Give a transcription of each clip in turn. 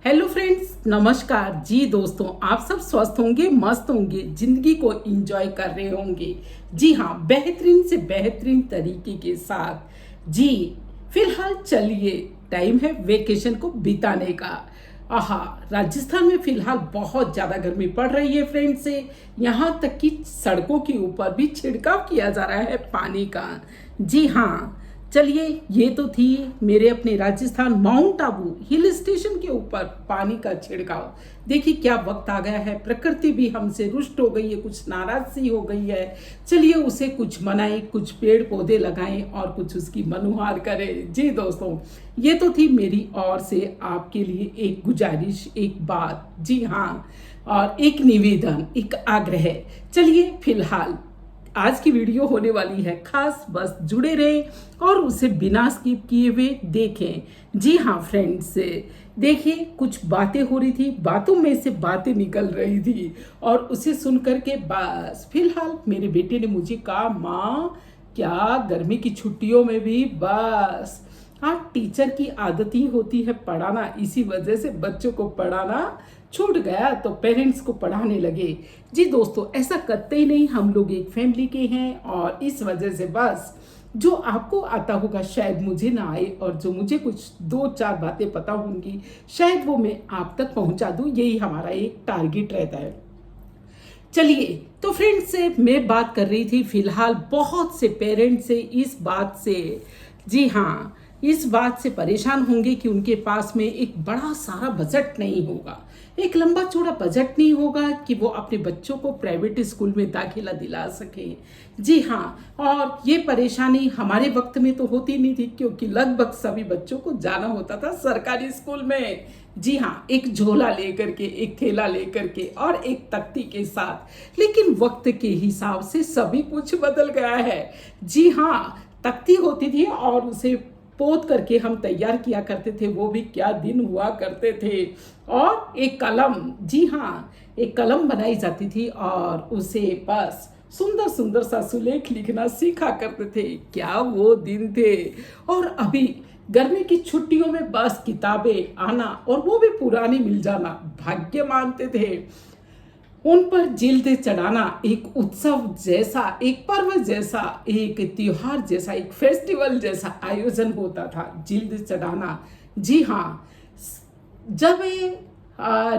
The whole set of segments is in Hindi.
हेलो फ्रेंड्स, नमस्कार जी। दोस्तों, आप सब स्वस्थ होंगे, मस्त होंगे, जिंदगी को एंजॉय कर रहे होंगे। जी हाँ, बेहतरीन से बेहतरीन तरीके के साथ। जी फिलहाल चलिए, टाइम है वेकेशन को बिताने का। आहा, राजस्थान में फिलहाल बहुत ज़्यादा गर्मी पड़ रही है फ्रेंड्स। से यहाँ तक कि सड़कों के ऊपर भी छिड़काव किया जा रहा है पानी का। जी हाँ, चलिए, ये तो थी मेरे अपने Rajasthan mount Abu hill station के ऊपर पानी का छिड़काव। देखिए क्या वक्त आ गया है, प्रकृति भी हमसे रुष्ट हो गई है, कुछ नाराज सी हो गई है। चलिए उसे कुछ मनाएं, कुछ पेड़ पौधे लगाएं और कुछ उसकी मनुहार करें। जी दोस्तों, ये तो थी मेरी ओर से आपके लिए एक गुजारिश, एक बात। जी हाँ, और एक निवेदन, एक आग्रह। चलिए फिलहाल आज की वीडियो होने वाली है खास, बस जुड़े रहें और उसे बिना स्किप किए हुए देखें। जी हाँ फ्रेंड्स, देखिए कुछ बातें हो रही थी, बातों में से बातें निकल रही थी और उसे सुन करके बस फिलहाल मेरे बेटे ने मुझे कहा, माँ क्या गर्मी की छुट्टियों में भी बस। हाँ, टीचर की आदत ही होती है पढ़ाना, इसी वजह से बच्चों को पढ़ाना छूट गया तो पेरेंट्स को पढ़ाने लगे। जी दोस्तों, ऐसा करते ही नहीं, हम लोग एक फैमिली के हैं और इस वजह से बस जो आपको आता होगा शायद मुझे ना आए, और जो मुझे कुछ दो चार बातें पता होंगी शायद वो मैं आप तक पहुंचा दूं। यही हमारा एक टारगेट रहता है। चलिए, तो फ्रेंड्स से मैं बात कर रही थी फिलहाल बहुत से पेरेंट्स से इस बात से। जी हाँ, इस बात से परेशान होंगे कि उनके पास में एक बड़ा सारा बजट नहीं होगा, एक लंबा चौड़ा बजट नहीं होगा कि वो अपने बच्चों को प्राइवेट स्कूल में दाखिला दिला सके। जी हाँ, और ये परेशानी हमारे वक्त में तो होती नहीं थी, क्योंकि लगभग सभी बच्चों को जाना होता था सरकारी स्कूल में। जी हाँ, एक झोला लेकर के, एक थैला लेकर के और एक तख्ती के साथ। लेकिन वक्त के हिसाब से सभी कुछ बदल गया है। जी हाँ, तख्ती होती थी और उसे पोत करके हम तैयार किया करते थे, वो भी क्या दिन हुआ करते थे। और एक कलम, जी हाँ, एक कलम बनाई जाती थी और उसे बस सुंदर सुंदर सा सुलेख लिखना सीखा करते थे। क्या वो दिन थे। और अभी गर्मी की छुट्टियों में बस किताबें आना और वो भी पुरानी मिल जाना भाग्य मानते थे। उन पर जिल्द चढ़ाना एक उत्सव जैसा, एक पर्व जैसा, एक त्योहार जैसा, एक फेस्टिवल जैसा आयोजन होता था जिल्द चढ़ाना। जी हाँ, जब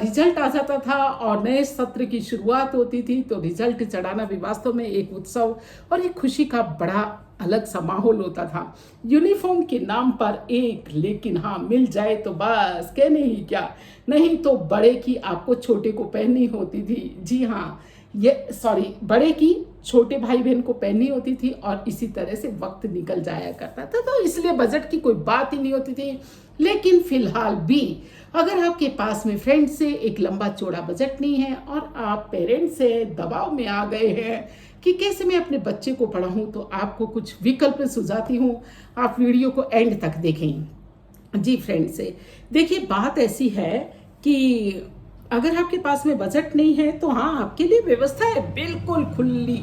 रिजल्ट आ जाता था और नए सत्र की शुरुआत होती थी तो रिजल्ट चढ़ाना भी वास्तव में एक उत्सव और एक खुशी का बड़ा अलग सा माहौल होता था। यूनिफॉर्म के नाम पर एक, लेकिन हाँ मिल जाए तो बस कहने ही क्या, नहीं तो बड़े की आपको छोटे को पहननी होती थी। जी हाँ, ये सॉरी, बड़े की छोटे भाई बहन को पहननी होती थी और इसी तरह से वक्त निकल जाया करता था, तो इसलिए बजट की कोई बात ही नहीं होती थी। लेकिन फिलहाल भी अगर आपके पास में फ्रेंड से एक लंबा चौड़ा बजट नहीं है और आप पेरेंट्स से दबाव में आ गए हैं कि कैसे मैं अपने बच्चे को पढ़ाऊं, तो आपको कुछ विकल्प सुझाती हूँ। आप वीडियो को एंड तक देखें। जी फ्रेंड्स, से देखिए बात ऐसी है कि अगर आपके पास में बजट नहीं है तो हाँ, आपके लिए व्यवस्था है बिल्कुल खुली,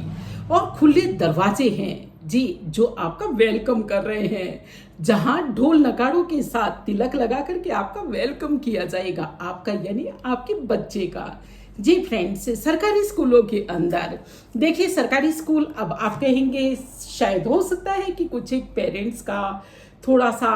और खुले दरवाजे हैं जी, जो आपका वेलकम कर रहे हैं। जहां ढोल नगाड़ों के साथ तिलक लगा करके आपका वेलकम किया जाएगा, आपका यानी आपके बच्चे का। जी फ्रेंड्स, सरकारी स्कूलों के अंदर देखिए, सरकारी स्कूल, अब आप कहेंगे शायद हो सकता है कि कुछ एक पेरेंट्स का थोड़ा सा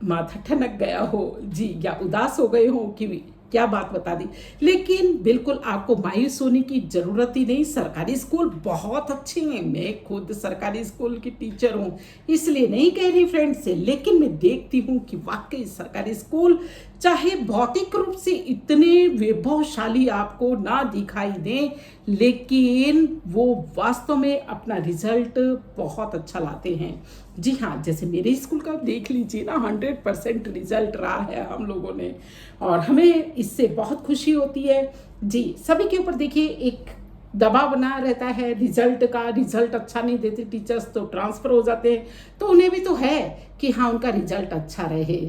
माथा ठनक गया हो जी, या उदास हो गए हो कि क्या बात बता दी। लेकिन बिल्कुल आपको मायूस होने की जरूरत ही नहीं, सरकारी स्कूल बहुत अच्छे हैं। मैं खुद सरकारी स्कूल की टीचर हूँ, इसलिए नहीं कह रही फ्रेंड्स से, लेकिन मैं देखती हूँ कि वाकई सरकारी स्कूल चाहे भौतिक रूप से इतने वैभवशाली आपको ना दिखाई दें, लेकिन वो वास्तव में अपना रिजल्ट बहुत अच्छा लाते हैं। जी हाँ, जैसे मेरे स्कूल का देख लीजिए ना, 100% रिजल्ट रहा है हम लोगों ने, और हमें इससे बहुत खुशी होती है। जी, सभी के ऊपर देखिए एक दबाव बना रहता है रिजल्ट का, रिजल्ट अच्छा नहीं देते टीचर्स तो ट्रांसफर हो जाते हैं, तो उन्हें भी तो है कि हाँ उनका रिजल्ट अच्छा रहे।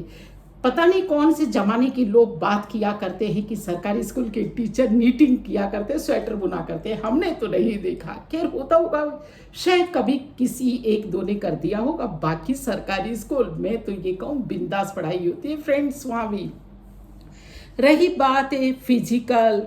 पता नहीं कौन से जमाने के लोग बात किया करते हैं कि सरकारी स्कूल के टीचर नीटिंग किया करते, स्वेटर बुना करते, हमने तो नहीं देखा। खैर होता होगा, शायद कभी किसी एक दो ने कर दिया होगा। बाकी सरकारी स्कूल में तो ये कहूँ बिंदास पढ़ाई होती है फ्रेंड्स, वहाँ भी। रही बात है फिजिकल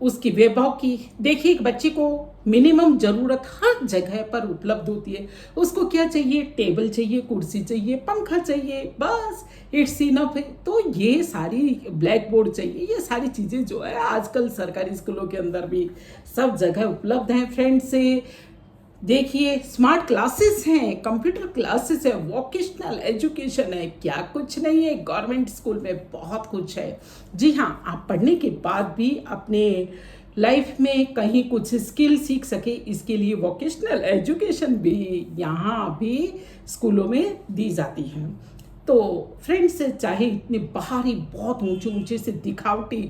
उसकी वैभव की, देखिए एक बच्चे को मिनिमम ज़रूरत हर जगह पर उपलब्ध होती है। उसको क्या चाहिए? टेबल चाहिए, कुर्सी चाहिए, पंखा चाहिए, बस इट्स इनफ है। तो ये सारी ब्लैक बोर्ड चाहिए, ये सारी चीज़ें जो है आजकल सरकारी स्कूलों के अंदर भी सब जगह उपलब्ध हैं फ्रेंड्स। से देखिए स्मार्ट क्लासेस हैं, कंप्यूटर क्लासेस है, वोकेशनल एजुकेशन है, क्या कुछ नहीं है। गवर्नमेंट स्कूल में बहुत कुछ है। जी हाँ, आप पढ़ने के बाद भी अपने लाइफ में कहीं कुछ स्किल सीख सके, इसके लिए वोकेशनल एजुकेशन भी यहाँ भी स्कूलों में दी जाती है। तो फ्रेंड्स, चाहे इतने बाहरी बहुत ऊंचे ऊंचे से दिखावटी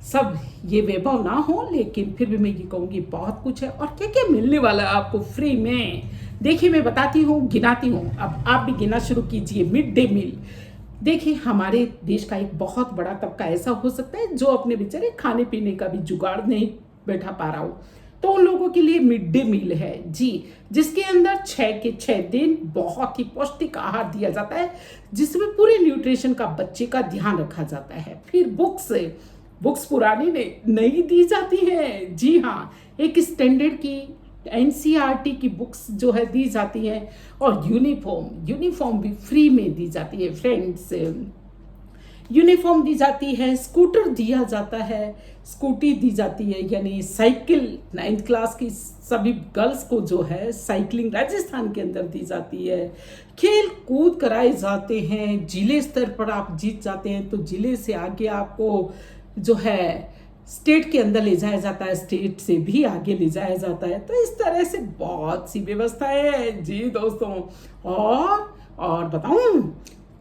सब ये वैभव ना हो, लेकिन फिर भी मैं ये कहूँगी बहुत कुछ है। और क्या क्या मिलने वाला है आपको फ्री में, देखिए मैं बताती हूँ, गिनाती हूँ, अब आप भी गिना शुरू कीजिए। मिड डे मील, देखिए हमारे देश का एक बहुत बड़ा तबका ऐसा हो सकता है जो अपने बेचारे खाने पीने का भी जुगाड़ नहीं बैठा पा रहा हो, तो उन लोगों के लिए मिड डे मील है जी, जिसके अंदर 6 के 6 दिन बहुत ही पौष्टिक आहार दिया जाता है, जिसमें पूरे न्यूट्रिशन का बच्चे का ध्यान रखा जाता है। फिर बुक्स पुरानी नई दी जाती है। जी हाँ, एक स्टैंडर्ड की एनसीईआरटी की बुक्स जो है दी जाती हैं। और यूनिफॉर्म भी फ्री में दी जाती है फ्रेंड्स। यूनिफॉर्म दी जाती है, स्कूटर दिया जाता है, स्कूटी दी जाती है, यानी साइकिल 9th क्लास की सभी गर्ल्स को जो है साइकिलिंग राजस्थान के अंदर दी जाती है। खेल कूद कराए जाते हैं, जिले स्तर पर आप जीत जाते हैं तो जिले से आगे आपको जो है स्टेट के अंदर ले जाया जाता है, स्टेट से भी आगे ले जाया जाता है। तो इस तरह से बहुत सी व्यवस्थाएं है जी दोस्तों। और बताऊं,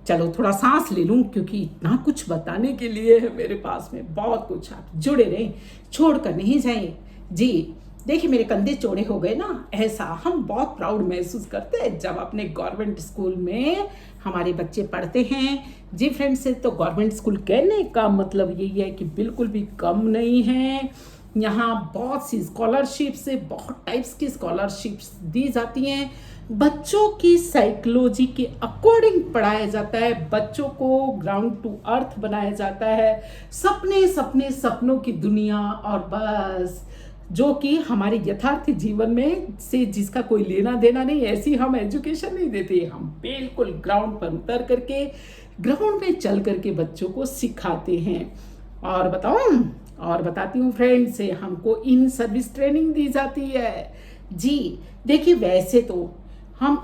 चलो थोड़ा सांस ले लूं, क्योंकि इतना कुछ बताने के लिए है मेरे पास में बहुत कुछ। आप जुड़े रहें, छोड़ कर नहीं जाएं जी। देखिए मेरे कंधे चौड़े हो गए ना, ऐसा हम बहुत प्राउड महसूस करते हैं जब अपने गवर्नमेंट स्कूल में हमारे बच्चे पढ़ते हैं जी फ्रेंड्स। से तो गवर्नमेंट स्कूल कहने का मतलब यही है कि बिल्कुल भी कम नहीं है। यहाँ बहुत सी स्कॉलरशिप्स, बहुत टाइप्स की स्कॉलरशिप्स दी जाती हैं। बच्चों की साइकोलॉजी के अकॉर्डिंग पढ़ाया जाता है, बच्चों को ग्राउंड टू अर्थ बनाया जाता है। सपनों की दुनिया, और बस जो कि हमारे यथार्थ जीवन में से जिसका कोई लेना देना नहीं, ऐसी हम एजुकेशन नहीं देते। हम बिल्कुल ग्राउंड पर उतर करके, ग्राउंड में चल करके बच्चों को सिखाते हैं। और बताती हूँ फ्रेंड्स, से हमको इन सर्विस ट्रेनिंग दी जाती है जी। देखिए वैसे तो हम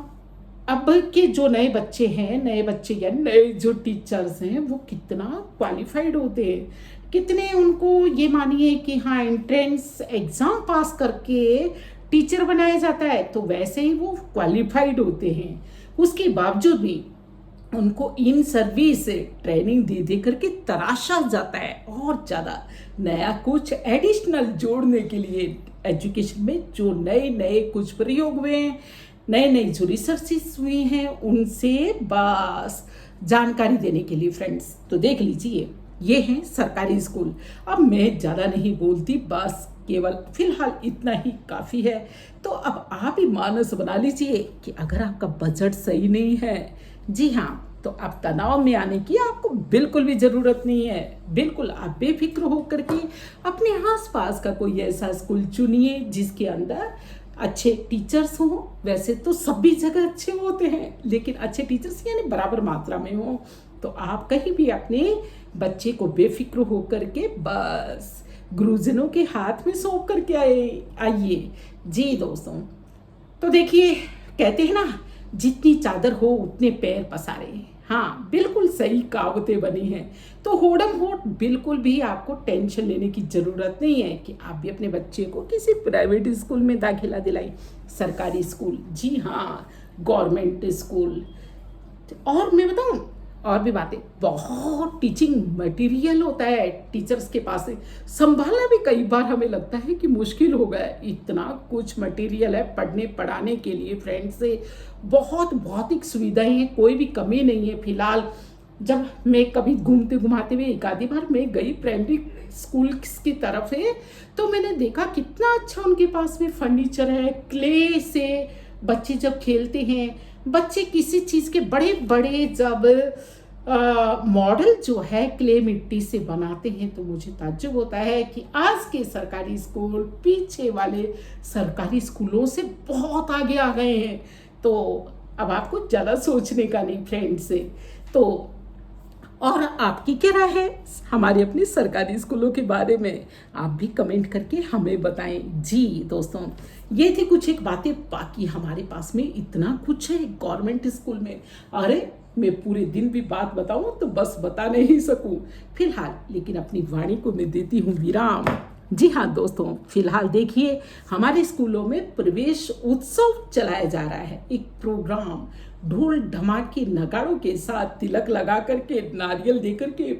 अब के जो नए बच्चे या नए जो टीचर्स हैं वो कितना क्वालिफाइड होते हैं, कितने उनको ये मानिए कि हाँ एंट्रेंस एग्जाम पास करके टीचर बनाया जाता है, तो वैसे ही वो क्वालिफाइड होते हैं। उसके बावजूद भी उनको इन सर्विस ट्रेनिंग दे करके तराशा जाता है और ज़्यादा नया कुछ एडिशनल जोड़ने के लिए एजुकेशन में जो नए कुछ प्रयोग हुए हैं, नई जो रिसर्चेस हुई हैं, उनसे बस जानकारी देने के लिए फ्रेंड्स। तो देख लीजिए, ये हैं सरकारी स्कूल। अब मैं ज़्यादा नहीं बोलती, बस केवल फिलहाल इतना ही काफ़ी है। तो अब आप ही मानस बना लीजिए कि अगर आपका बजट सही नहीं है, जी हाँ, तो आप तनाव में आने की आपको बिल्कुल भी ज़रूरत नहीं है। बिल्कुल आप बेफिक्र होकर के अपने आसपास का कोई ऐसा स्कूल चुनिए जिसके अंदर अच्छे टीचर्स हों। वैसे तो सभी जगह अच्छे होते हैं, लेकिन अच्छे टीचर्स यानी बराबर मात्रा में हों। तो आप कहीं भी अपने बच्चे को बेफिक्र होकर के बस गुरुजनों के हाथ में सौंप करके आइए जी दोस्तों। तो देखिए कहते हैं ना, जितनी चादर हो उतने पैर पसारे। हाँ, बिल्कुल सही कहावतें बनी हैं। तो होड़म होड़ बिल्कुल भी आपको टेंशन लेने की ज़रूरत नहीं है कि आप भी अपने बच्चे को किसी प्राइवेट स्कूल में दाखिला दिलाएं। सरकारी स्कूल, जी हाँ, गवर्नमेंट स्कूल। और मैं बताऊं, और भी बातें, बहुत टीचिंग मटेरियल होता है टीचर्स के पास से, संभालना भी कई बार हमें लगता है कि मुश्किल हो गया है। इतना कुछ मटेरियल है पढ़ने पढ़ाने के लिए फ्रेंड्स। से बहुत भौतिक सुविधाएं हैं, कोई भी कमी नहीं है। फिलहाल जब मैं कभी घूमते घुमाते हुए एक आधी बार मैं गई प्राइमरी स्कूल की तरफ है, तो मैंने देखा कितना अच्छा उनके पास में फर्नीचर है। क्ले से बच्चे जब खेलते हैं, बच्चे किसी चीज़ के बड़े बड़े जब मॉडल जो है क्ले मिट्टी से बनाते हैं, तो मुझे ताज्जुब होता है कि आज के सरकारी स्कूल पीछे वाले सरकारी स्कूलों से बहुत आगे आ गए हैं। तो अब आपको ज़्यादा सोचने का नहीं फ्रेंड्स से। तो और आपकी क्या राय है हमारे अपने सरकारी स्कूलों के बारे में, आप भी कमेंट करके हमें बताएं। जी दोस्तों, ये थी कुछ एक बातें, बाकी हमारे पास में इतना कुछ है गवर्नमेंट स्कूल में। अरे मैं पूरे दिन भी बात बताऊं तो बस बता नहीं सकूं फिलहाल, लेकिन अपनी वाणी को मैं देती हूँ विराम। जी हाँ दोस्तों, फिलहाल देखिए हमारे स्कूलों में प्रवेश उत्सव चलाया जा रहा है। एक प्रोग्राम ढोल ढमाके नगाड़ों के साथ, तिलक लगा करके, नारियल दे करके,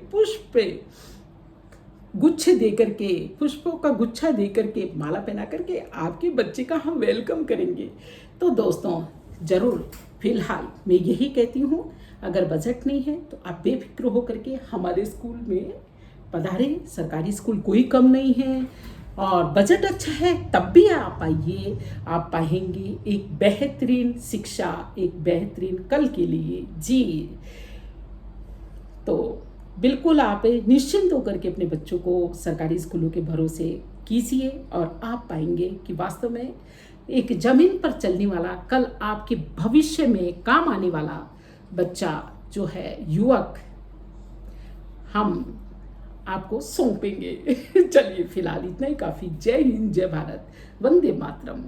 गुच्छे दे करके, पुष्पों का गुच्छा दे करके, माला पहना करके आपके बच्चे का हम वेलकम करेंगे। तो दोस्तों ज़रूर, फिलहाल मैं यही कहती हूँ, अगर बजट नहीं है तो आप बेफिक्र होकर के हमारे स्कूल में पधारें। सरकारी स्कूल कोई कम नहीं है, और बजट अच्छा है तब भी आप आइए। आप पाएंगे एक बेहतरीन शिक्षा, एक बेहतरीन कल के लिए। जी तो बिल्कुल आप निश्चिंत होकर के अपने बच्चों को सरकारी स्कूलों के भरोसे कीजिए, और आप पाएंगे कि वास्तव में एक ज़मीन पर चलने वाला, कल आपके भविष्य में काम आने वाला बच्चा जो है, युवक, हम आपको सौंपेंगे। चलिए फिलहाल इतना ही काफ़ी। जय हिंद, जय भारत, वंदे मातरम।